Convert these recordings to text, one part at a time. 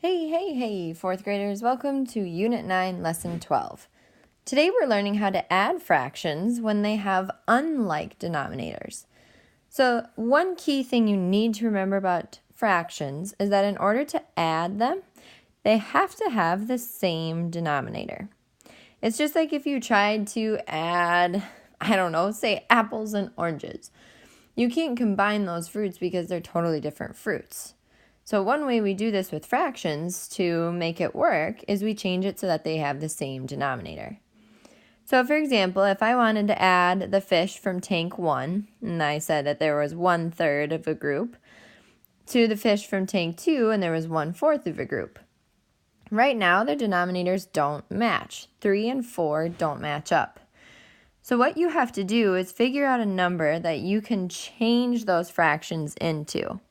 Hey, fourth graders, welcome to Unit 9, Lesson 12. Today we're learning how to add fractions when they have unlike denominators. So one key thing you need to remember about fractions is that in order to add them, they have to have the same denominator. It's just like if you tried to add, say apples and oranges. You can't combine those fruits because they're totally different fruits. So one way we do this with fractions to make it work is we change it so that they have the same denominator. So for example, if I wanted to add the fish from tank 1, and I said that there was 1/3 of a group, to the fish from tank 2, and there was 1/4 of a group. Right now, their denominators don't match. 3 and 4 don't match up. So what you have to do is figure out a number that you can change those fractions into.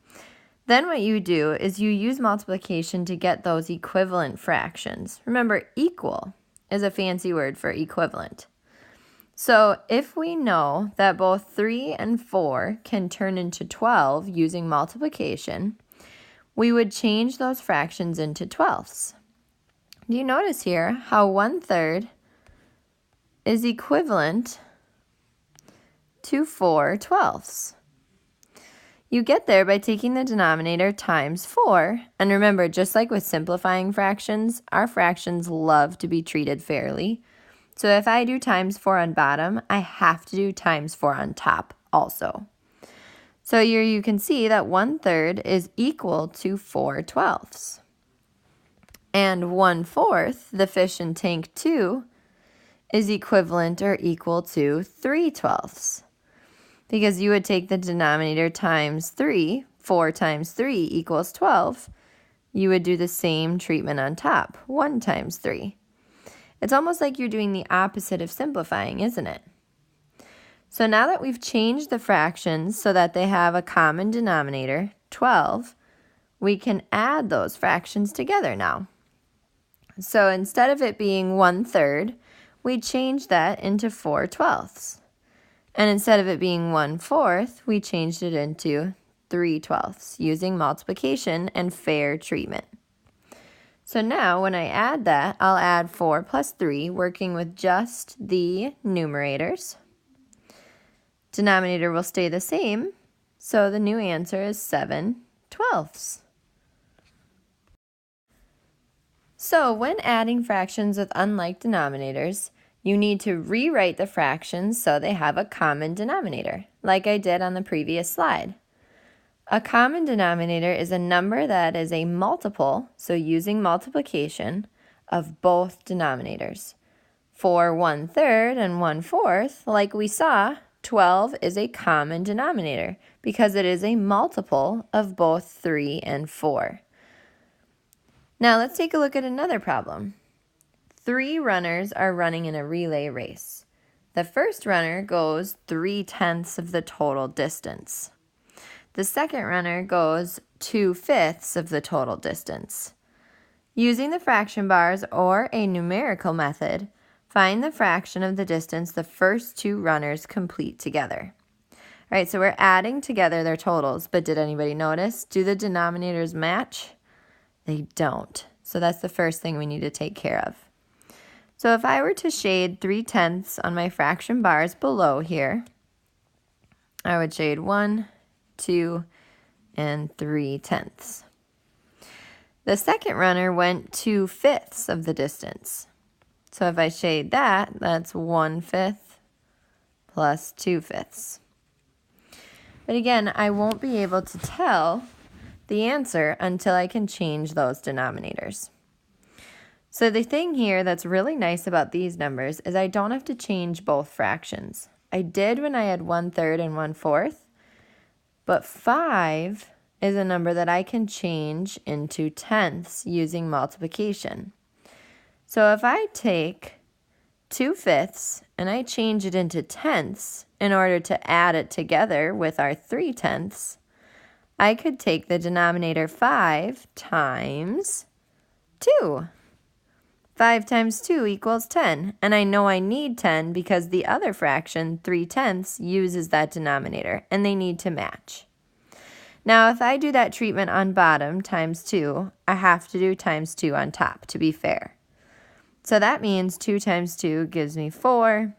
Then what you do is you use multiplication to get those equivalent fractions. Remember, equal is a fancy word for equivalent. So if we know that both 3 and 4 can turn into 12 using multiplication, we would change those fractions into 12ths. Do you notice here how 1/3 is equivalent to 4/12ths? You get there by taking the denominator times 4, and remember, just like with simplifying fractions, our fractions love to be treated fairly. So if I do times 4 on bottom, I have to do times 4 on top also. So here you can see that 1/3 is equal to 4/12ths. And 1/4, the fish in tank 2, is equivalent or equal to 3/12ths. Because you would take the denominator times 3, 4 times 3 equals 12. You would do the same treatment on top, 1 times 3. It's almost like you're doing the opposite of simplifying, isn't it? So now that we've changed the fractions so that they have a common denominator, 12, we can add those fractions together now. So instead of it being 1/3, we change that into 4/12ths. And instead of it being 1/4, we changed it into 3/12ths using multiplication and fair treatment. So now when I add that, I'll add 4 plus 3, working with just the numerators. Denominator will stay the same, so the new answer is 7/12ths. So when adding fractions with unlike denominators, you need to rewrite the fractions so they have a common denominator, like I did on the previous slide. A common denominator is a number that is a multiple, so using multiplication, of both denominators. For 1/3 and 1/4, like we saw, 12 is a common denominator because it is a multiple of both 3 and 4. Now let's take a look at another problem. 3 runners are running in a relay race. The first runner goes 3/10ths of the total distance. The second runner goes 2/5ths of the total distance. Using the fraction bars or a numerical method, find the fraction of the distance the first 2 runners complete together. All right, so we're adding together their totals, but did anybody notice? Do the denominators match? They don't. So that's the first thing we need to take care of. So if I were to shade 3/10ths on my fraction bars below here, I would shade 1, 2, and 3/10ths. The second runner went 2/5ths of the distance. So if I shade that, that's 1/5 plus 2/5ths. But again, I won't be able to tell the answer until I can change those denominators. So the thing here that's really nice about these numbers is I don't have to change both fractions. I did when I had 1/3 and 1/4, but 5 is a number that I can change into tenths using multiplication. So if I take 2/5ths and I change it into tenths in order to add it together with our 3/10ths, I could take the denominator 5 times 2. 5 times 2 equals 10, and I know I need 10 because the other fraction, 3/10ths, uses that denominator, and they need to match. Now, if I do that treatment on bottom times 2, I have to do times 2 on top to be fair. So that means 2 times 2 gives me 4.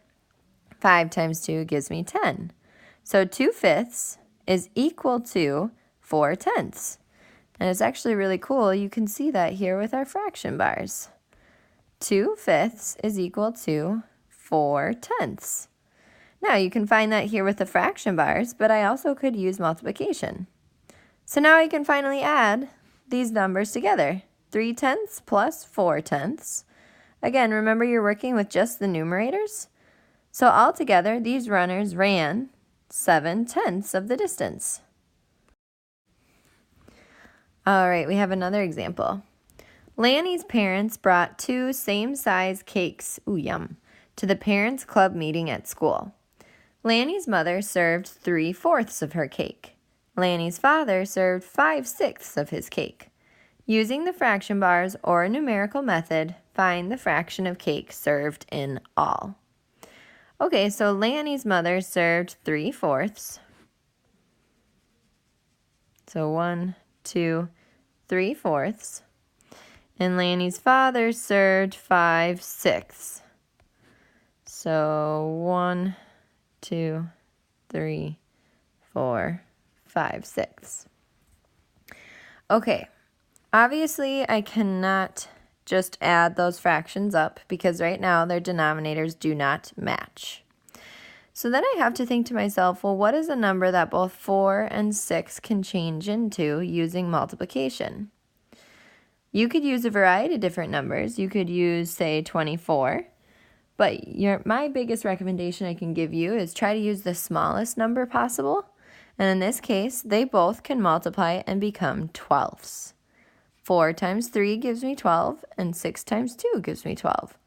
5 times 2 gives me 10. So 2/5 is equal to 4/10. And it's actually really cool. You can see that here with our fraction bars. 2/5 is equal to 4/10. Now you can find that here with the fraction bars, but I also could use multiplication. So now I can finally add these numbers together. 3/10 plus 4/10. Again, remember you're working with just the numerators. So altogether, these runners ran 7/10 of the distance. All right, we have another example. Lanny's parents brought 2 same-size cakes, ooh yum, to the parents' club meeting at school. Lanny's mother served 3/4 of her cake. Lanny's father served 5/6 of his cake. Using the fraction bars or a numerical method, find the fraction of cake served in all. Okay, so Lanny's mother served 3/4. So 1, 2, 3/4. And Lanny's father served 5/6. So 1, 2, 3, 4, 5, 6. Okay, obviously I cannot just add those fractions up because right now their denominators do not match. So then I have to think to myself, well, what is a number that both 4 and 6 can change into using multiplication? You could use a variety of different numbers. You could use, say, 24. But my biggest recommendation I can give you is try to use the smallest number possible. And in this case, they both can multiply and become 12s. 4 times 3 gives me 12, and 6 times 2 gives me 12.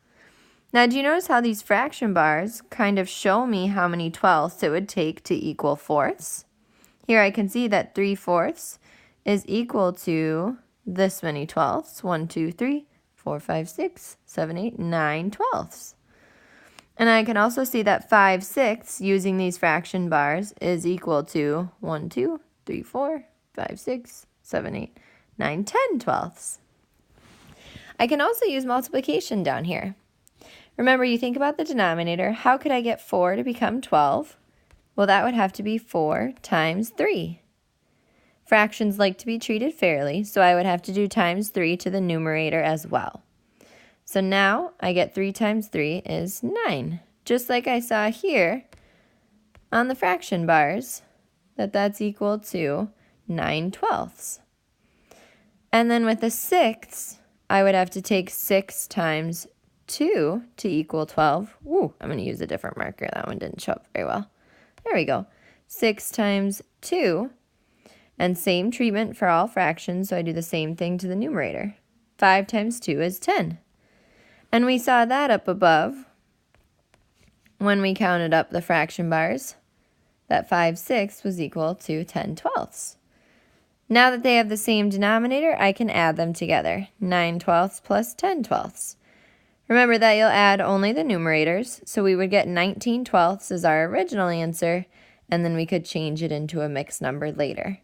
Now, do you notice how these fraction bars kind of show me how many 12ths it would take to equal fourths? Here I can see that 3/4 is equal to this many 12ths. 1, 2, 3, 4, 5, 6, 7, 8, 9 12ths. And I can also see that 5/6 using these fraction bars is equal to 1, 2, 3, 4, 5, 6, 7, 8, 9, 10 12ths. I can also use multiplication down here. Remember, you think about the denominator. How could I get 4 to become 12? Well, that would have to be 4 times 3. Fractions like to be treated fairly, so I would have to do times 3 to the numerator as well. So now I get 3 times 3 is 9. Just like I saw here on the fraction bars, that's equal to 9 12ths. And then with the 6, I would have to take 6 times 2 to equal 12. Ooh, I'm going to use a different marker. That one didn't show up very well. There we go. 6 times 2. And same treatment for all fractions, so I do the same thing to the numerator. 5 times 2 is 10. And we saw that up above when we counted up the fraction bars, that 5/6 was equal to 10 12ths. Now that they have the same denominator, I can add them together. 9 12ths plus 10 12ths. Remember that you'll add only the numerators, so we would get 19 12ths as our original answer, and then we could change it into a mixed number later.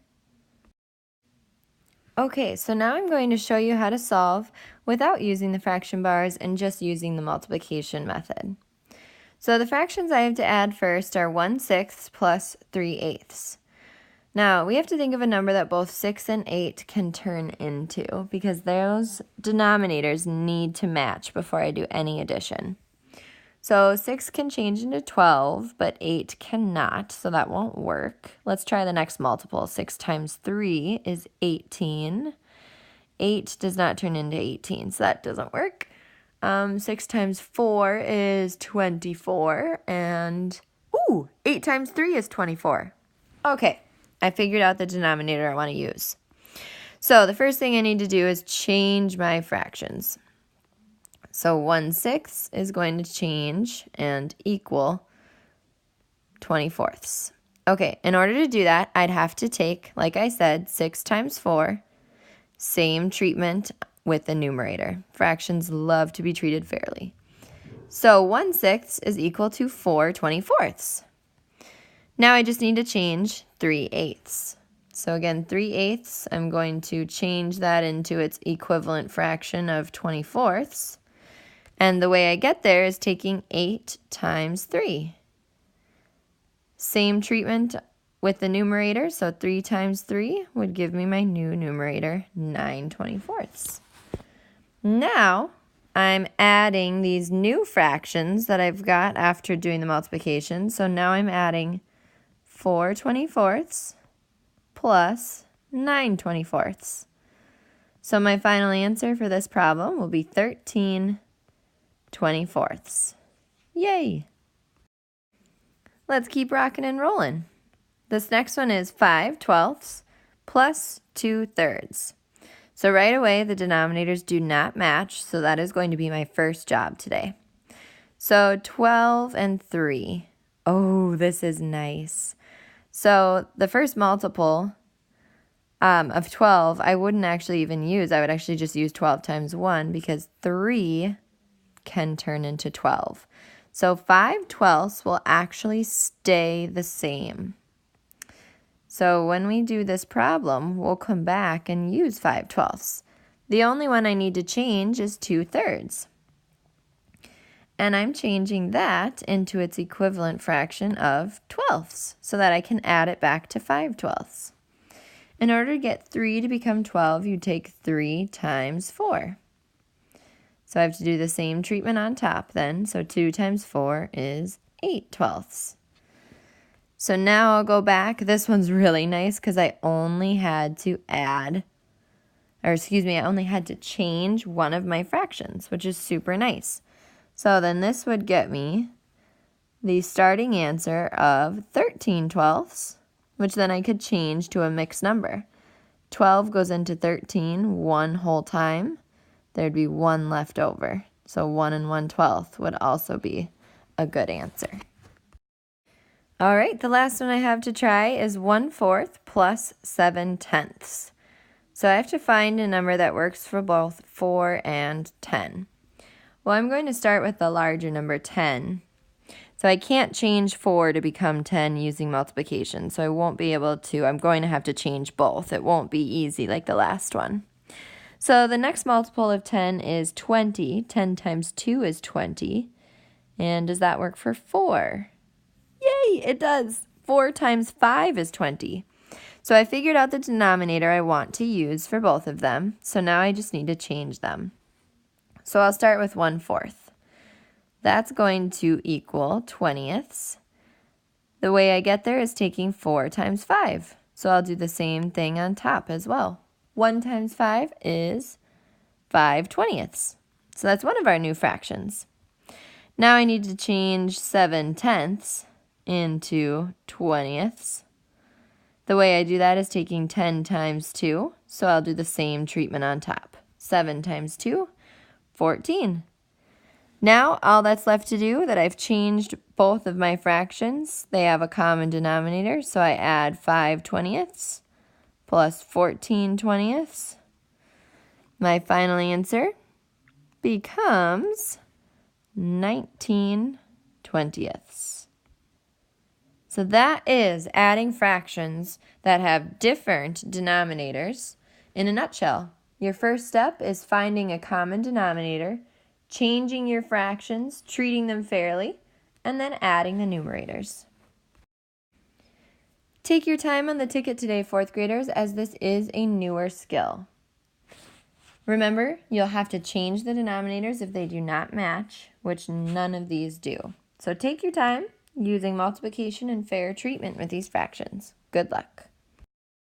Okay, so now I'm going to show you how to solve without using the fraction bars and just using the multiplication method. So the fractions I have to add first are 1/6 plus 3/8. Now, we have to think of a number that both 6 and 8 can turn into because those denominators need to match before I do any addition. So 6 can change into 12, but 8 cannot, so that won't work. Let's try the next multiple. 6 times 3 is 18. 8 does not turn into 18, so that doesn't work. 6 times 4 is 24, and 8 times 3 is 24. Okay, I figured out the denominator I want to use. So the first thing I need to do is change my fractions. So 1/6 is going to change and equal 24ths. Okay, in order to do that, I'd have to take, like I said, 6 times 4, same treatment with the numerator. Fractions love to be treated fairly. So 1/6 is equal to 4 24ths. Now I just need to change 3/8. So again, 3/8, I'm going to change that into its equivalent fraction of 20/4. And the way I get there is taking 8 times 3. Same treatment with the numerator, so 3 times 3 would give me my new numerator, 9/24. Now, I'm adding these new fractions that I've got after doing the multiplication. So now I'm adding 4/24 plus 9/24. So my final answer for this problem will be 13/24. Yay! Let's keep rocking and rolling. This next one is 5/12 plus 2/3. So right away, the denominators do not match, so that is going to be my first job today. So 12 and 3. Oh, this is nice. So the first multiple of 12, I wouldn't actually even use. I would actually just use 12 times 1 because 3 can turn into 12. So 5/12 will actually stay the same. So when we do this problem, we'll come back and use 5/12. The only one I need to change is 2/3. And I'm changing that into its equivalent fraction of 12ths so that I can add it back to 5/12. In order to get 3 to become 12, you take 3 times 4. So I have to do the same treatment on top then. So 2 times 4 is 8/12. So now I'll go back. This one's really nice because I only had to I only had to change one of my fractions, which is super nice. So then this would get me the starting answer of 13/12, which then I could change to a mixed number. 12 goes into 13 one whole time. There'd be 1 left over. So 1 and 1/12 would also be a good answer. All right, the last one I have to try is 1/4 plus 7/10. So I have to find a number that works for both 4 and 10. Well, I'm going to start with the larger number 10. So I can't change 4 to become 10 using multiplication, so I won't be able to. I'm going to have to change both. It won't be easy like the last one. So the next multiple of 10 is 20. 10 times 2 is 20. And does that work for 4? Yay, it does. 4 times 5 is 20. So I figured out the denominator I want to use for both of them. So now I just need to change them. So I'll start with 1/4. That's going to equal 20ths. The way I get there is taking 4 times 5. So I'll do the same thing on top as well. 1 times 5 is 5/20ths. So that's one of our new fractions. Now I need to change 7/10ths into 20ths. The way I do that is taking 10 times 2, so I'll do the same treatment on top. 7 times 2, 14. Now all that's left to do that I've changed both of my fractions, they have a common denominator, so I add 5/20ths plus 14/20ths. My final answer becomes 19/20ths. So that is adding fractions that have different denominators in a nutshell. Your first step is finding a common denominator, changing your fractions, treating them fairly, and then adding the numerators. Take your time on the ticket today, 4th graders, as this is a newer skill. Remember, you'll have to change the denominators if they do not match, which none of these do. So take your time using multiplication and fair treatment with these fractions. Good luck.